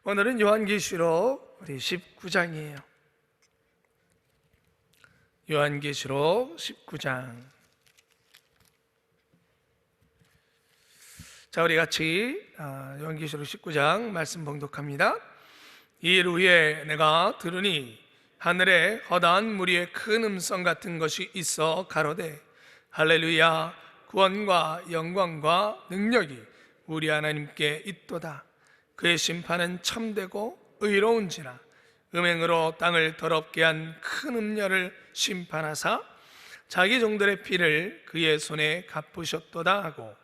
오늘은 요한계시록 우리 19장이에요. 요한계시록 19장. 자, 우리 같이 요한계시록 19장 말씀 봉독합니다. 이일 후에 내가 들으니 하늘에 허다한 무리의 큰 음성 같은 것이 있어 가로되 할렐루야, 구원과 영광과 능력이 우리 하나님께 있도다. 그의 심판은 참되고 의로운지라. 음행으로 땅을 더럽게 한 큰 음녀를 심판하사 자기 종들의 피를 그의 손에 갚으셨도다 하고,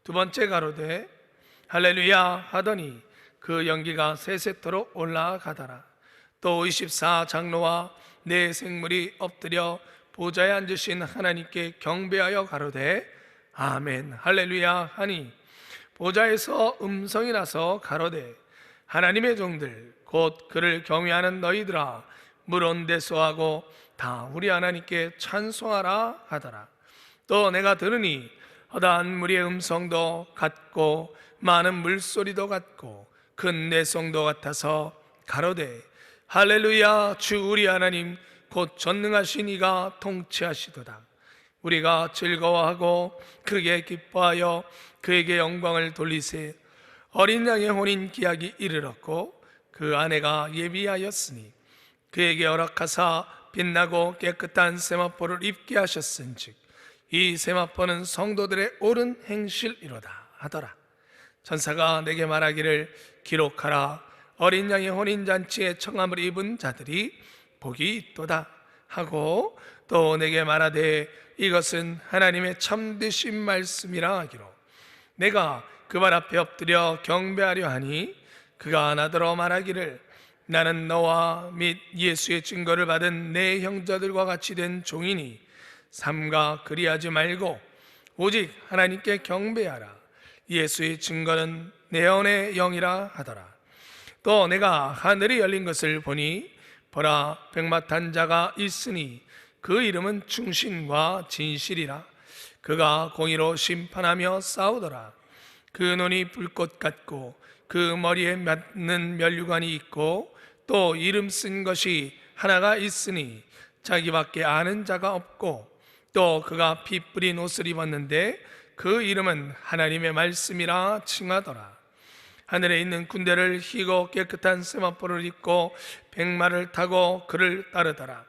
두 번째 가로되 할렐루야 하더니 그 연기가 세세토록 올라가더라. 또 24장로와 네 생물이 엎드려 보좌에 앉으신 하나님께 경배하여 가로되 아멘 할렐루야 하니, 보좌에서 음성이 나서 가로되 하나님의 종들 곧 그를 경외하는 너희들아, 물온대소하고 다 우리 하나님께 찬송하라 하더라. 또 내가 들으니 허다한 무리의 음성도 같고 많은 물소리도 같고 큰 내성도 같아서 가로되 할렐루야, 주 우리 하나님 곧 전능하신 이가 통치하시도다. 우리가 즐거워하고 크게 기뻐하여 그에게 영광을 돌리세. 어린 양의 혼인 기약이 이르렀고 그 아내가 예비하였으니 그에게 허락하사 빛나고 깨끗한 세마포를 입게 하셨은즉 이 세마포는 성도들의 옳은 행실이로다 하더라. 천사가 내게 말하기를 기록하라. 어린 양의 혼인잔치에 청함을 입은 자들이 복이 있도다 하고, 또 내게 말하되 이것은 하나님의 참되신 말씀이라 하기로, 내가 그 발 앞에 엎드려 경배하려 하니 그가 나더러 말하기를 나는 너와 및 예수의 증거를 받은 내 형제들과 같이 된 종이니 삼가 그리하지 말고 오직 하나님께 경배하라. 예수의 증거는 내 안의 영이라 하더라. 또 내가 하늘이 열린 것을 보니 보라, 백마 탄 자가 있으니 그 이름은 충신과 진실이라. 그가 공의로 심판하며 싸우더라. 그 눈이 불꽃 같고 그 머리에 맞는 면류관이 있고 또 이름 쓴 것이 하나가 있으니 자기밖에 아는 자가 없고, 또 그가 피 뿌린 옷을 입었는데 그 이름은 하나님의 말씀이라 칭하더라. 하늘에 있는 군대를 휘고 깨끗한 세마포를 입고 백마를 타고 그를 따르더라.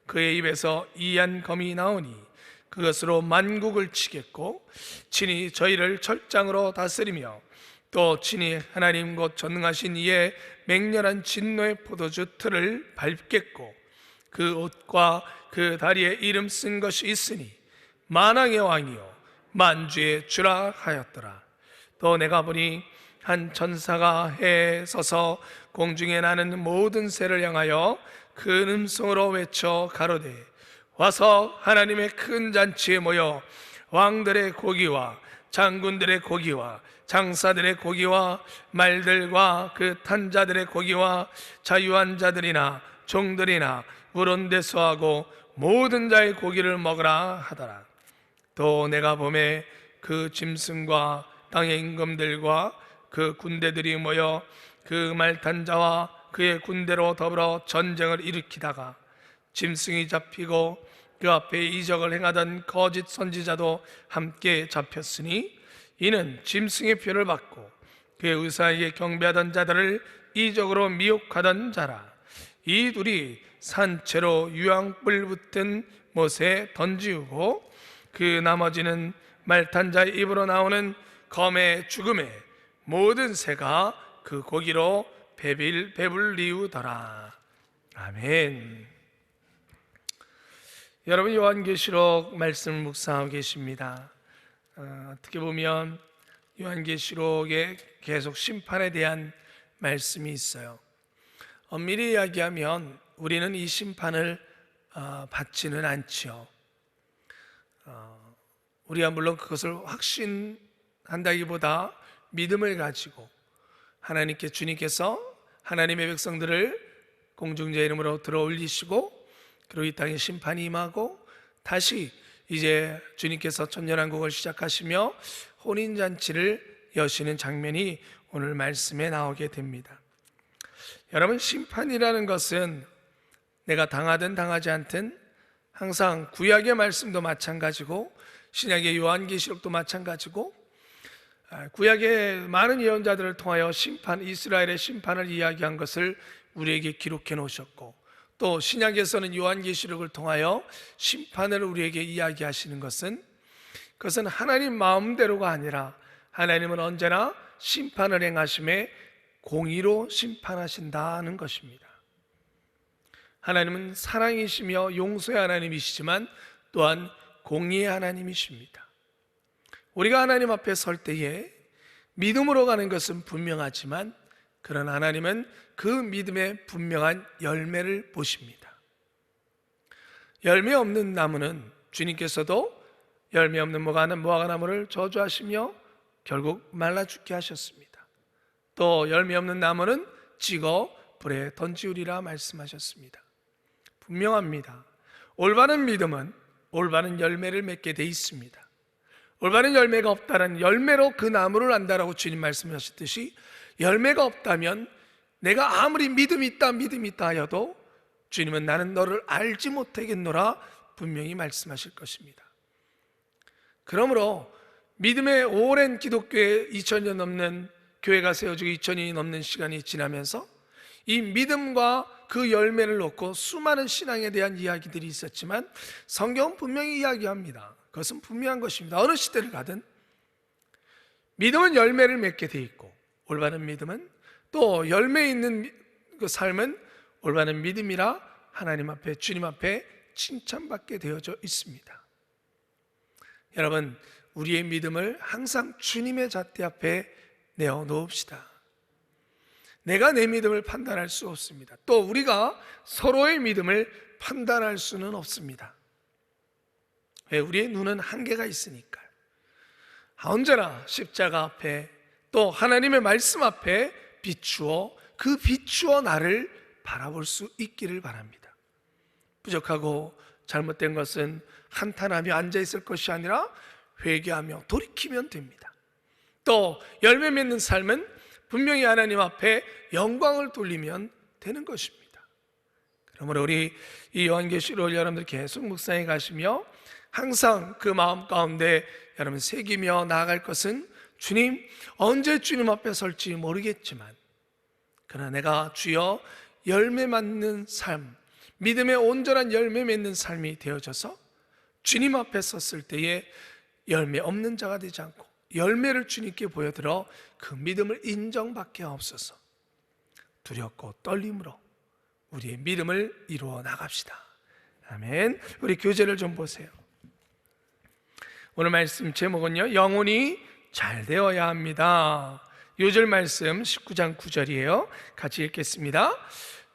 그의 입에서 이한 검이 나오니 그것으로 만국을 치겠고 친히 저희를 철장으로 다스리며 또 친히 하나님 곧 전능하신 이의 맹렬한 진노의 포도주 틀을 밟겠고, 그 옷과 그 다리에 이름 쓴 것이 있으니 만왕의 왕이요 만주의 주라 하였더라. 또 내가 보니 한 천사가 해에 서서 공중에 나는 모든 새를 향하여 큰 음성으로 외쳐 가로되 와서 하나님의 큰 잔치에 모여 왕들의 고기와 장군들의 고기와 장사들의 고기와 말들과 그 탄자들의 고기와 자유한 자들이나 종들이나 물온대소하고 모든 자의 고기를 먹으라 하더라. 또 내가 보매 그 짐승과 땅의 임금들과 그 군대들이 모여 그 말탄 자와 그의 군대로 더불어 전쟁을 일으키다가 짐승이 잡히고 그 앞에 이적을 행하던 거짓 선지자도 함께 잡혔으니 이는 짐승의 표를 받고 그의 의사에게 경배하던 자들을 이적으로 미혹하던 자라. 이 둘이 산채로 유황불 붙은 못에 던지우고 그 나머지는 말탄 자의 입으로 나오는 검의 죽음에 모든 새가 그 고기로 배불리우더라. 아멘. 여러분, 요한계시록 말씀을 묵상하고 계십니다. 어떻게 보면 요한계시록에 계속 심판에 대한 말씀이 있어요. 엄밀히 이야기하면 우리는 이 심판을 받지는 않지요. 우리가 물론 그것을 확신한다기보다 믿음을 가지고 하나님께, 주님께서 하나님의 백성들을 공중제 이름으로 들어 올리시고 그리고 이 땅에 심판이 임하고 다시 이제 주님께서 천년왕국을 시작하시며 혼인잔치를 여시는 장면이 오늘 말씀에 나오게 됩니다. 여러분, 심판이라는 것은 내가 당하든 당하지 않든 항상 구약의 말씀도 마찬가지고 신약의 요한계시록도 마찬가지고 구약의 많은 예언자들을 통하여 이스라엘의 심판을 이야기한 것을 우리에게 기록해 놓으셨고, 또 신약에서는 요한계시록을 통하여 심판을 우리에게 이야기하시는 그것은 하나님 마음대로가 아니라 하나님은 언제나 심판을 행하심에 공의로 심판하신다는 것입니다. 하나님은 사랑이시며 용서의 하나님이시지만 또한 공의의 하나님이십니다. 우리가 하나님 앞에 설 때에 믿음으로 가는 것은 분명하지만, 그러나 하나님은 그 믿음의 분명한 열매를 보십니다. 열매 없는 나무는 주님께서도 열매 없는 무화과 나무를 저주하시며 결국 말라 죽게 하셨습니다. 또 열매 없는 나무는 찍어 불에 던지우리라 말씀하셨습니다. 분명합니다. 올바른 믿음은 올바른 열매를 맺게 돼 있습니다. 올바른 열매가 없다는, 열매로 그 나무를 안다라고 주님 말씀하셨듯이 열매가 없다면 내가 아무리 믿음이 있다 하여도 주님은 나는 너를 알지 못하겠노라 분명히 말씀하실 것입니다. 그러므로 믿음의 오랜 기독교에 2000년 넘는 교회가 세워지고 2000년이 넘는 시간이 지나면서 이 믿음과 그 열매를 놓고 수많은 신앙에 대한 이야기들이 있었지만, 성경은 분명히 이야기합니다. 그것은 분명한 것입니다. 어느 시대를 가든 믿음은 열매를 맺게 돼 있고, 올바른 믿음은 또 열매 있는 그 삶은 올바른 믿음이라 하나님 앞에, 주님 앞에 칭찬받게 되어져 있습니다. 여러분, 우리의 믿음을 항상 주님의 잣대 앞에 내어 놓읍시다. 내가 내 믿음을 판단할 수 없습니다. 또 우리가 서로의 믿음을 판단할 수는 없습니다. 왜? 우리의 눈은 한계가 있으니까요. 언제나 십자가 앞에 또 하나님의 말씀 앞에 비추어 나를 바라볼 수 있기를 바랍니다. 부족하고 잘못된 것은 한탄하며 앉아있을 것이 아니라 회개하며 돌이키면 됩니다. 또 열매 맺는 삶은 분명히 하나님 앞에 영광을 돌리면 되는 것입니다. 그러므로 우리 이 요한계시록을 여러분들 계속 묵상해 가시며 항상 그 마음 가운데 여러분 새기며 나아갈 것은, 주님, 언제 주님 앞에 설지 모르겠지만 그러나 내가 주여 열매 맺는 삶, 믿음의 온전한 열매 맺는 삶이 되어져서 주님 앞에 섰을 때에 열매 없는 자가 되지 않고 열매를 주님께 보여드려 그 믿음을 인정받게 하옵소서. 두렵고 떨림으로 우리의 믿음을 이루어 나갑시다. 아멘. 우리 교재를 좀 보세요. 오늘 말씀 제목은요, 영혼이 잘 되어야 합니다. 요절 말씀 19장 9절이에요. 같이 읽겠습니다.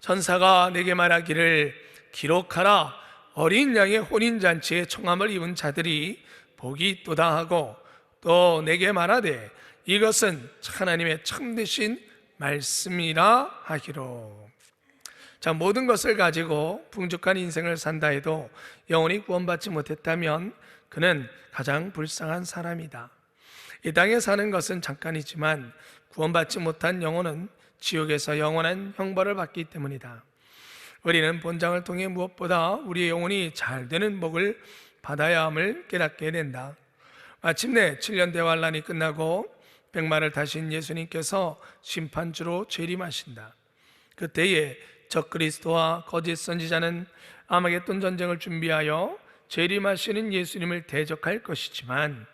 전사가 내게 말하기를 기록하라. 어린 양의 혼인잔치에 청함을 입은 자들이 복이 있도다 하고, 또 내게 말하되 이것은 하나님의 참되신 말씀이라 하기로. 자, 모든 것을 가지고 풍족한 인생을 산다 해도 영혼이 구원받지 못했다면 그는 가장 불쌍한 사람이다. 이 땅에 사는 것은 잠깐이지만 구원받지 못한 영혼은 지옥에서 영원한 형벌을 받기 때문이다. 우리는 본장을 통해 무엇보다 우리의 영혼이 잘 되는 복을 받아야 함을 깨닫게 된다. 마침내 7년 대환란이 끝나고 백마를 타신 예수님께서 심판주로 재림하신다. 그때에 적그리스도와 거짓 선지자는 아마겟돈 전쟁을 준비하여 재림하시는 예수님을 대적할 것이지만,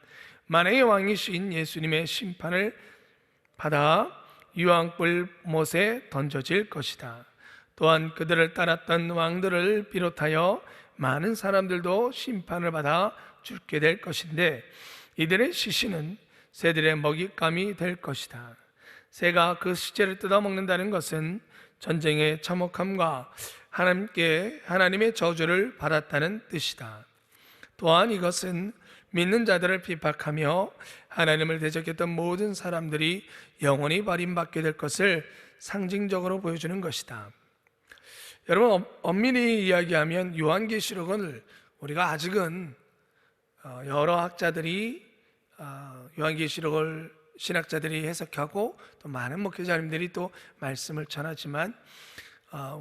만왕의 왕이신 예수님의 심판을 받아 유황불 못에 던져질 것이다. 또한 그들을 따랐던 왕들을 비롯하여 많은 사람들도 심판을 받아 죽게 될 것인데, 이들의 시신은 새들의 먹잇감이 될 것이다. 새가 그 시체를 뜯어먹는다는 것은 전쟁의 참혹함과 하나님의 저주를 받았다는 뜻이다. 또한 이것은 믿는 자들을 핍박하며 하나님을 대적했던 모든 사람들이 영원히 버림받게 될 것을 상징적으로 보여주는 것이다. 여러분, 엄밀히 이야기하면 요한계시록은 우리가 아직은 여러 학자들이 요한계시록을 신학자들이 해석하고 또 많은 목회자님들이 또 말씀을 전하지만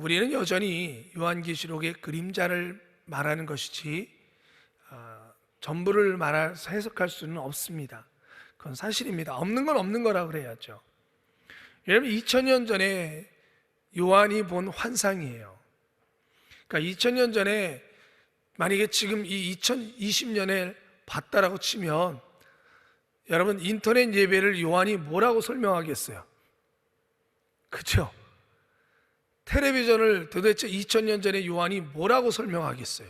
우리는 여전히 요한계시록의 그림자를 말하는 것이지 전부를 말해서 해석할 수는 없습니다. 그건 사실입니다. 없는 건 없는 거라 그래야죠. 왜냐하면 2000년 전에 요한이 본 환상이에요. 그러니까 2000년 전에 만약에 지금 이 2020년에 봤다라고 치면 여러분 인터넷 예배를 요한이 뭐라고 설명하겠어요? 그렇죠? 텔레비전을 도대체 2000년 전에 요한이 뭐라고 설명하겠어요?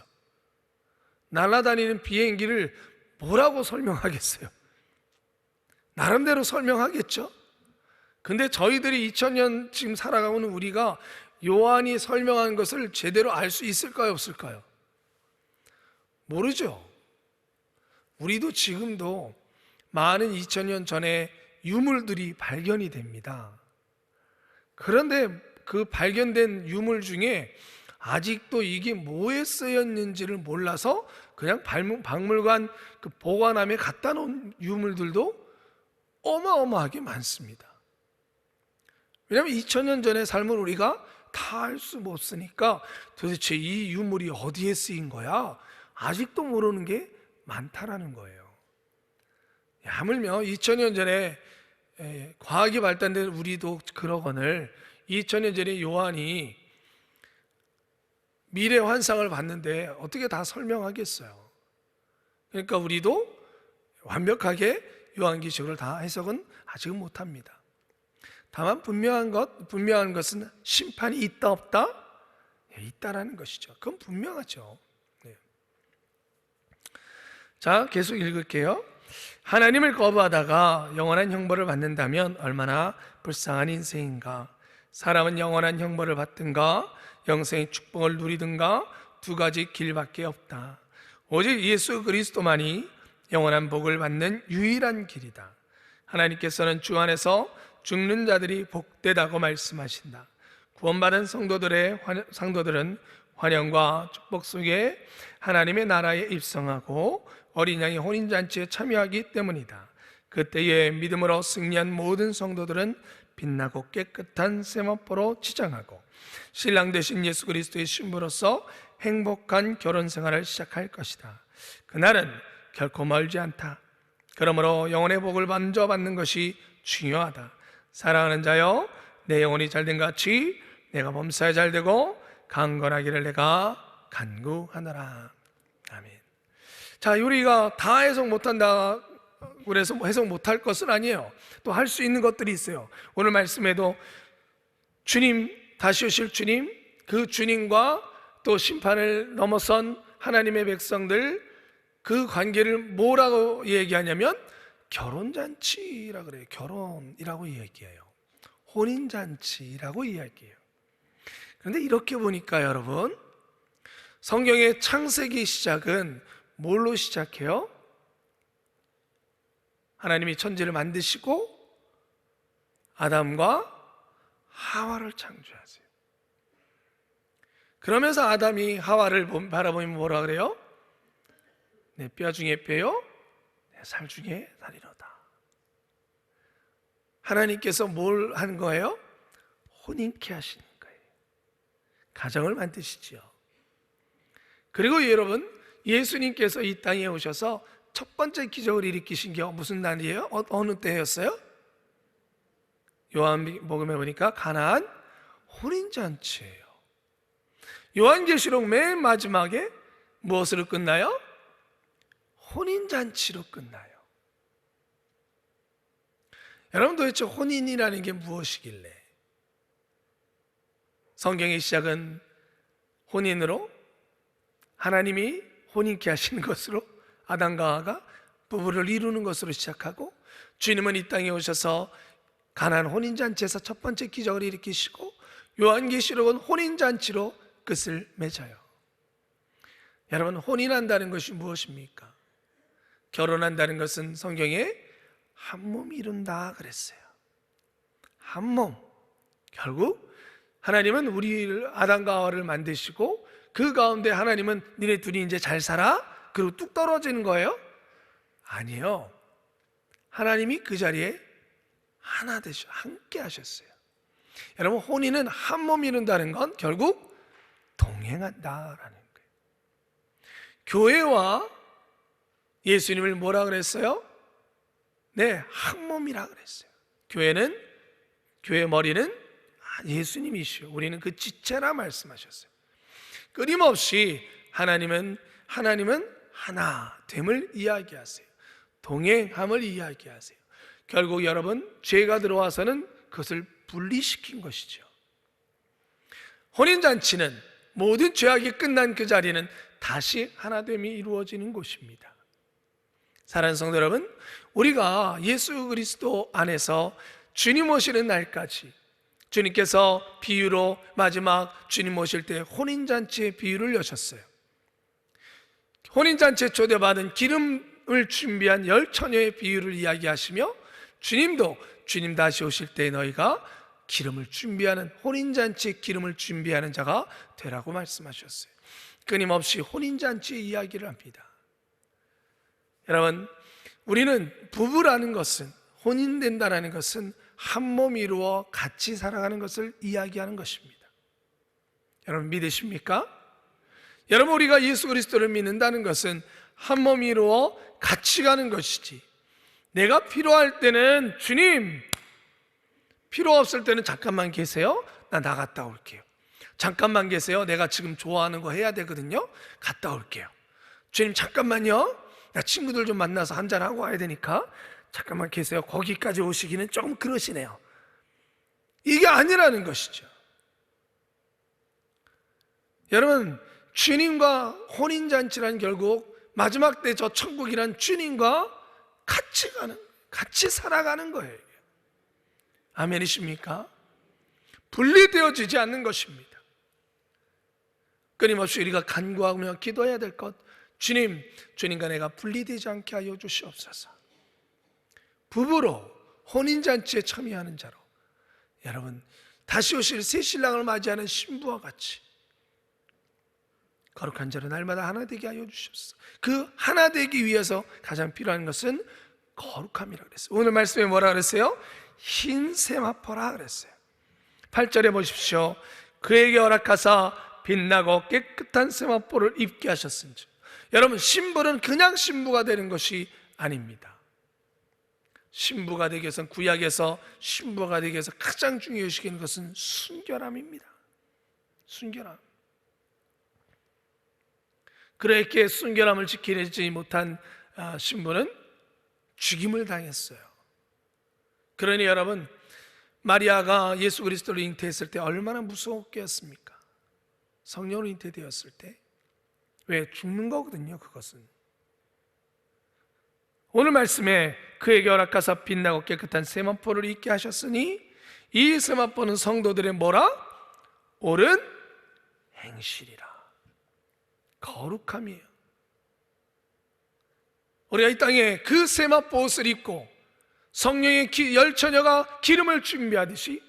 날아다니는 비행기를 뭐라고 설명하겠어요? 나름대로 설명하겠죠? 근데 저희들이 2000년 지금 살아가고 있는 우리가 요한이 설명한 것을 제대로 알 수 있을까요? 없을까요? 모르죠. 우리도 지금도 많은 2000년 전에 유물들이 발견이 됩니다. 그런데 그 발견된 유물 중에 아직도 이게 뭐에 쓰였는지를 몰라서 그냥 박물관 그 보관함에 갖다 놓은 유물들도 어마어마하게 많습니다. 왜냐하면 2000년 전의 삶을 우리가 다 알 수 없으니까 도대체 이 유물이 어디에 쓰인 거야? 아직도 모르는 게 많다라는 거예요. 하물며 2000년 전에 과학이 발달된 우리도 그러거늘 2000년 전에 요한이 미래 환상을 봤는데 어떻게 다 설명하겠어요? 그러니까 우리도 완벽하게 요한계시록을 다 해석은 아직은 못합니다. 다만 분명한 것은 심판이 있다 없다? 있다라는 것이죠. 그건 분명하죠. 자, 계속 읽을게요. 하나님을 거부하다가 영원한 형벌을 받는다면 얼마나 불쌍한 인생인가. 사람은 영원한 형벌을 받든가 영생의 축복을 누리든가 두 가지 길밖에 없다. 오직 예수 그리스도만이 영원한 복을 받는 유일한 길이다. 하나님께서는 주 안에서 죽는 자들이 복되다고 말씀하신다. 구원받은 성도들은 환영과 축복 속에 하나님의 나라에 입성하고 어린 양의 혼인잔치에 참여하기 때문이다. 그때에 믿음으로 승리한 모든 성도들은 빛나고 깨끗한 세마포로 치장하고 신랑 되신 예수 그리스도의 신부로서 행복한 결혼 생활을 시작할 것이다. 그날은 결코 멀지 않다. 그러므로 영혼의 복을 먼저 받는 것이 중요하다. 사랑하는 자여, 내 영혼이 잘된 같이 내가 범사에 잘되고 강건하기를 내가 간구하노라. 아멘. 자, 우리가 다 해석 못한다 그래서 해석 못할 것은 아니에요. 또 할 수 있는 것들이 있어요. 오늘 말씀에도 주님, 다시 오실 주님, 그 주님과 또 심판을 넘어선 하나님의 백성들, 그 관계를 뭐라고 얘기하냐면 결혼잔치라 그래요. 결혼이라고 얘기해요. 혼인잔치라고 이야기해요. 그런데 이렇게 보니까 여러분, 성경의 창세기 시작은 뭘로 시작해요? 하나님이 천지를 만드시고 아담과 하와를 창조하세요. 그러면서 아담이 하와를 바라보면 뭐라 그래요? 내 뼈 중에 뼈요, 내 살 중에 살이로다. 하나님께서 뭘 한 거예요? 혼인케 하시는 거예요. 가정을 만드시지요. 그리고 여러분, 예수님께서 이 땅에 오셔서 첫 번째 기적을 일으키신 게 무슨 날이에요? 어느 때였어요? 요한복음에 보니까 가나안 혼인잔치예요. 요한계시록 맨 마지막에 무엇으로 끝나요? 혼인잔치로 끝나요. 여러분, 도대체 혼인이라는 게 무엇이길래? 성경의 시작은 혼인으로, 하나님이 혼인케 하시는 것으로 아담과 하와가 부부를 이루는 것으로 시작하고, 주님은 이 땅에 오셔서 가나안 혼인잔치에서 첫 번째 기적을 일으키시고, 요한계시록은 혼인잔치로 끝을 맺어요. 여러분, 혼인한다는 것이 무엇입니까? 결혼한다는 것은 성경에 한 몸 이룬다 그랬어요. 한 몸. 결국 하나님은 우리 아담과 하와를 만드시고 그 가운데 하나님은 니네 둘이 이제 잘 살아? 그리고 뚝 떨어지는 거예요? 아니요. 하나님이 그 자리에 하나 되셔, 함께 하셨어요. 여러분, 혼인은 한 몸 이룬다는 건 결국 동행한다라는 거예요. 교회와 예수님을 뭐라 그랬어요? 네, 한 몸이라 그랬어요. 교회 머리는 예수님이시오. 우리는 그 지체라 말씀하셨어요. 끊임없이 하나님은 하나됨을 이야기하세요. 동행함을 이야기하세요. 결국 여러분, 죄가 들어와서는 그것을 분리시킨 것이죠. 혼인잔치는 모든 죄악이 끝난 그 자리는 다시 하나됨이 이루어지는 곳입니다. 사랑하는 성도 여러분, 우리가 예수 그리스도 안에서 주님 오시는 날까지, 주님께서 비유로 마지막 주님 오실 때 혼인잔치의 비유를 여셨어요. 혼인잔치에 초대받은 기름을 준비한 10처녀의 비유를 이야기하시며, 주님도 주님 다시 오실 때 너희가 기름을 준비하는, 혼인잔치의 기름을 준비하는 자가 되라고 말씀하셨어요. 끊임없이 혼인잔치의 이야기를 합니다. 여러분, 우리는 부부라는 것은, 혼인된다는 것은 한 몸 이루어 같이 살아가는 것을 이야기하는 것입니다. 여러분, 믿으십니까? 여러분, 우리가 예수 그리스도를 믿는다는 것은 한 몸 이루어 같이 가는 것이지, 내가 필요할 때는 주님, 필요 없을 때는 잠깐만 계세요, 나 나갔다 올게요. 잠깐만 계세요, 내가 지금 좋아하는 거 해야 되거든요, 갔다 올게요. 주님 잠깐만요, 나 친구들 좀 만나서 한잔하고 와야 되니까 잠깐만 계세요. 거기까지 오시기는 조금 그러시네요. 이게 아니라는 것이죠. 여러분, 주님과 혼인잔치란 결국 마지막 때 저 천국이란 주님과 같이 살아가는 거예요. 아멘이십니까? 분리되어지지 않는 것입니다. 끊임없이 우리가 간구하며 기도해야 될 것, 주님과 내가 분리되지 않게 하여 주시옵소서. 부부로 혼인잔치에 참여하는 자로, 여러분, 다시 오실 새 신랑을 맞이하는 신부와 같이 거룩한 자로 날마다 하나 되게 하여 주시옵소서. 그 하나 되기 위해서 가장 필요한 것은 거룩함이라고 그랬어요. 오늘 말씀에 뭐라 그랬어요? 흰 세마포라 그랬어요. 8절에 보십시오. 그에게 허락하사 빛나고 깨끗한 세마포를 입게 하셨은지. 여러분, 신부는 그냥 신부가 되는 것이 아닙니다. 신부가 되기 위해서는, 구약에서 신부가 되기 위해서 가장 중요시 여기는 것은 순결함입니다. 순결함. 그렇게 순결함을 지키지 못한 신부는 죽임을 당했어요. 그러니 여러분, 마리아가 예수 그리스도를 잉태했을 때 얼마나 무섭겠습니까? 성령으로 잉태되었을 때. 왜? 죽는 거거든요, 그것은. 오늘 말씀에 그에게 허락하사 빛나고 깨끗한 세마포를 입게 하셨으니, 이 세마포는 성도들의 뭐라? 옳은 행실이라. 거룩함이에요. 우리가 이 땅에 그 세마포 옷을 입고 성령의 열처녀가 기름을 준비하듯이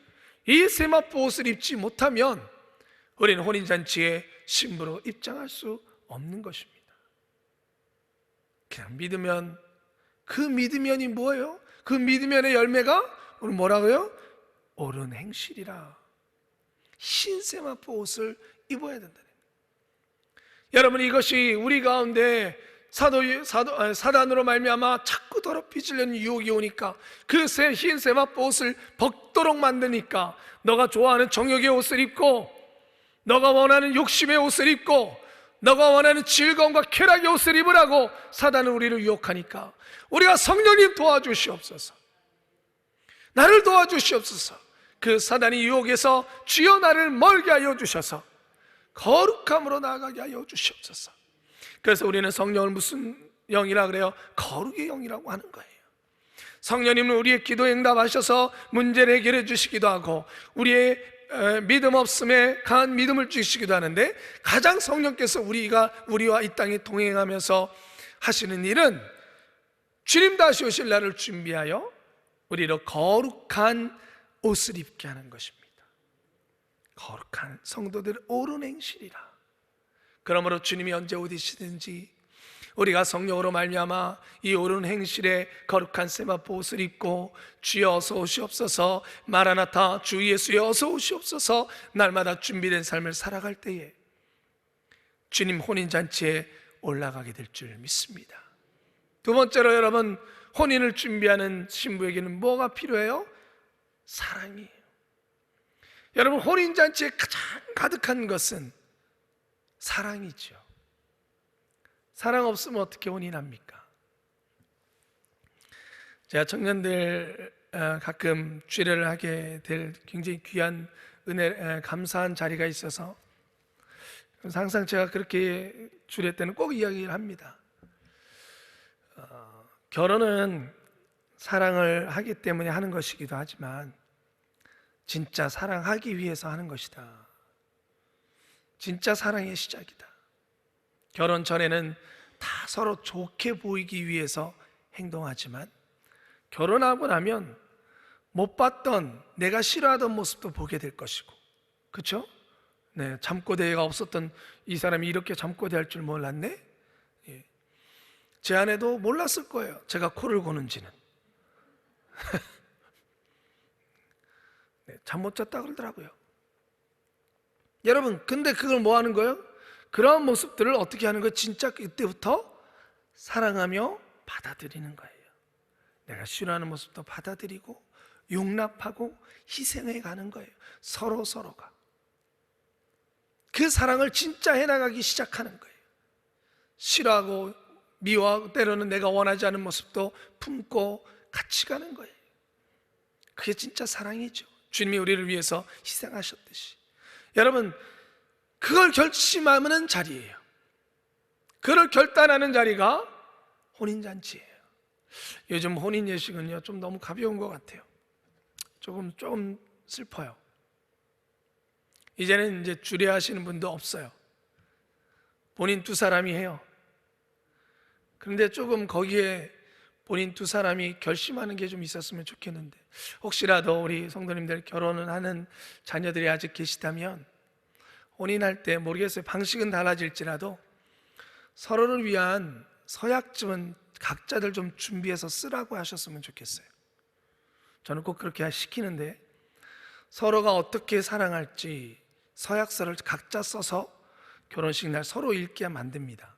이 세마포 옷을 입지 못하면 우리는 혼인잔치에 신부로 입장할 수 없는 것입니다. 그냥 믿으면, 그 믿으면이 뭐예요? 그 믿으면의 열매가 오늘 뭐라고요? 옳은 행실이라. 흰 세마포 옷을 입어야 된다는 거예요. 여러분, 이것이 우리 가운데 사단으로 말미암아 자꾸 더럽혀지려는 유혹이 오니까 그 흰 세마포 옷을 벗도록 만드니까, 너가 좋아하는 정욕의 옷을 입고, 너가 원하는 욕심의 옷을 입고, 너가 원하는 즐거움과 쾌락의 옷을 입으라고 사단은 우리를 유혹하니까, 우리가 성령님 도와주시옵소서, 나를 도와주시옵소서. 그 사단의 유혹에서 주여 나를 멀게 하여 주셔서 거룩함으로 나아가게 하여 주시옵소서. 그래서 우리는 성령을 무슨 영이라 그래요? 거룩의 영이라고 하는 거예요. 성령님은 우리의 기도에 응답하셔서 문제를 해결해 주시기도 하고, 우리의 믿음 없음에 강한 믿음을 주시기도 하는데, 가장 성령께서 우리와 이 땅에 동행하면서 하시는 일은 주님 다시 오실 날을 준비하여 우리로 거룩한 옷을 입게 하는 것입니다. 거룩한 성도들의 옳은 행실이라. 그러므로 주님이 언제 어디시든지 우리가 성령으로 말미암아 이 옳은 행실에 거룩한 세마포 옷을 입고 주여 어서 오시옵소서, 마라나타 주 예수여 어서 오시옵소서 날마다 준비된 삶을 살아갈 때에 주님 혼인잔치에 올라가게 될 줄 믿습니다. 두 번째로 여러분, 혼인을 준비하는 신부에게는 뭐가 필요해요? 사랑이에요. 여러분, 혼인잔치에 가장 가득한 것은 사랑이죠. 사랑 없으면 어떻게 혼인합니까? 제가 청년들 가끔 주례를 하게 될 굉장히 귀한 은혜, 감사한 자리가 있어서 항상 제가 그렇게 주례 때는 꼭 이야기를 합니다. 결혼은 사랑을 하기 때문에 하는 것이기도 하지만 진짜 사랑하기 위해서 하는 것이다. 진짜 사랑의 시작이다. 결혼 전에는 다 서로 좋게 보이기 위해서 행동하지만 결혼하고 나면 못 봤던, 내가 싫어하던 모습도 보게 될 것이고, 그렇죠? 네, 잠꼬대가 없었던 이 사람이 이렇게 잠꼬대할 줄 몰랐네? 예. 제 아내도 몰랐을 거예요, 제가 코를 고는지는. 네, 잠 못 잤다 그러더라고요. 여러분, 근데 그걸 뭐 하는 거예요? 그런 모습들을 어떻게 하는 거예요? 진짜 그때부터 사랑하며 받아들이는 거예요. 내가 싫어하는 모습도 받아들이고 용납하고 희생해 가는 거예요. 서로가 그 사랑을 진짜 해나가기 시작하는 거예요. 싫어하고 미워하고 때로는 내가 원하지 않은 모습도 품고 같이 가는 거예요. 그게 진짜 사랑이죠. 주님이 우리를 위해서 희생하셨듯이. 여러분, 그걸 결심하는 자리예요. 그걸 결단하는 자리가 혼인잔치예요. 요즘 혼인 예식은요 좀 너무 가벼운 것 같아요. 조금 슬퍼요. 이제는 이제 주례하시는 분도 없어요. 본인 두 사람이 해요. 그런데 조금 거기에 본인 두 사람이 결심하는 게 좀 있었으면 좋겠는데, 혹시라도 우리 성도님들 결혼을 하는 자녀들이 아직 계시다면 혼인할 때 모르겠어요, 방식은 달라질지라도 서로를 위한 서약집은 각자들 좀 준비해서 쓰라고 하셨으면 좋겠어요. 저는 꼭 그렇게 시키는데, 서로가 어떻게 사랑할지 서약서를 각자 써서 결혼식 날 서로 읽게 만듭니다.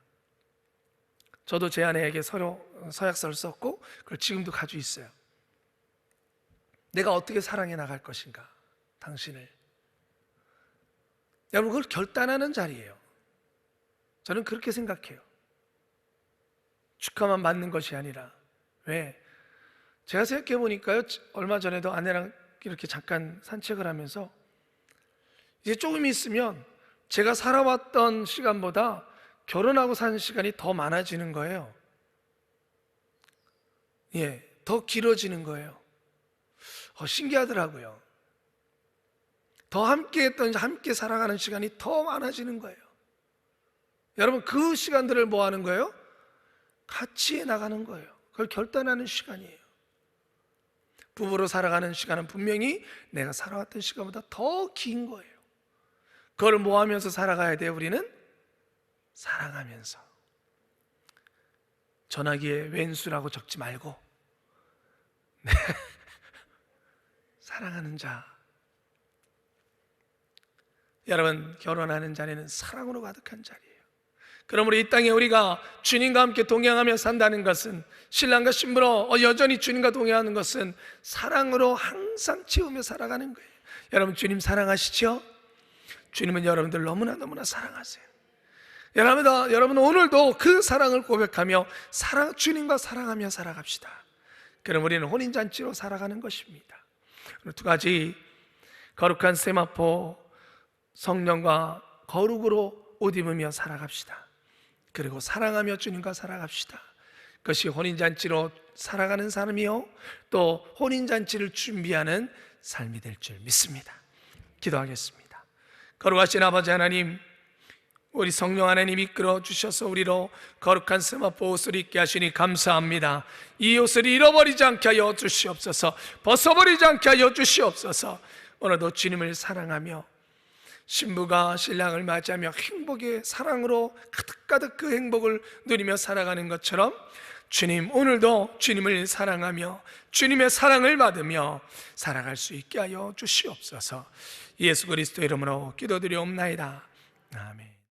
저도 제 아내에게 서로 서약서를 썼고 그걸 지금도 가지고 있어요. 내가 어떻게 사랑해 나갈 것인가, 당신을. 여러분, 그걸 결단하는 자리예요. 저는 그렇게 생각해요. 축하만 받는 것이 아니라. 왜? 제가 생각해 보니까요, 얼마 전에도 아내랑 이렇게 잠깐 산책을 하면서 이제 조금 있으면 제가 살아왔던 시간보다 결혼하고 사는 시간이 더 많아지는 거예요. 예, 더 길어지는 거예요. 신기하더라고요. 더 함께 살아가는 시간이 더 많아지는 거예요. 여러분, 그 시간들을 뭐 하는 거예요? 같이 해 나가는 거예요. 그걸 결단하는 시간이에요. 부부로 살아가는 시간은 분명히 내가 살아왔던 시간보다 더 긴 거예요. 그걸 뭐 하면서 살아가야 돼요? 우리는 사랑하면서. 전화기에 왼수라고 적지 말고 네. 사랑하는 자. 여러분, 결혼하는 자리는 사랑으로 가득한 자리예요. 그러므로 이 땅에 우리가 주님과 함께 동행하며 산다는 것은, 신랑과 신부로 여전히 주님과 동행하는 것은 사랑으로 항상 채우며 살아가는 거예요. 여러분, 주님 사랑하시죠? 주님은 여러분들 너무나 사랑하세요. 여러분 오늘도 그 사랑을 고백하며 주님과 사랑하며 살아갑시다. 그럼 우리는 혼인잔치로 살아가는 것입니다. 두 가지, 거룩한 세마포, 성령과 거룩으로 옷 입으며 살아갑시다. 그리고 사랑하며 주님과 살아갑시다. 그것이 혼인잔치로 살아가는 사람이요, 또 혼인잔치를 준비하는 삶이 될 줄 믿습니다. 기도하겠습니다. 거룩하신 아버지 하나님, 우리 성령 하나님 이끌어 주셔서 우리로 거룩한 세마포 옷을 입게 하시니 감사합니다. 이 옷을 잃어버리지 않게 하여 주시옵소서. 벗어버리지 않게 하여 주시옵소서. 오늘도 주님을 사랑하며 신부가 신랑을 맞이하며 행복의 사랑으로 가득가득 그 행복을 누리며 살아가는 것처럼 주님, 오늘도 주님을 사랑하며 주님의 사랑을 받으며 살아갈 수 있게 하여 주시옵소서. 예수 그리스도 이름으로 기도드리옵나이다. 아멘.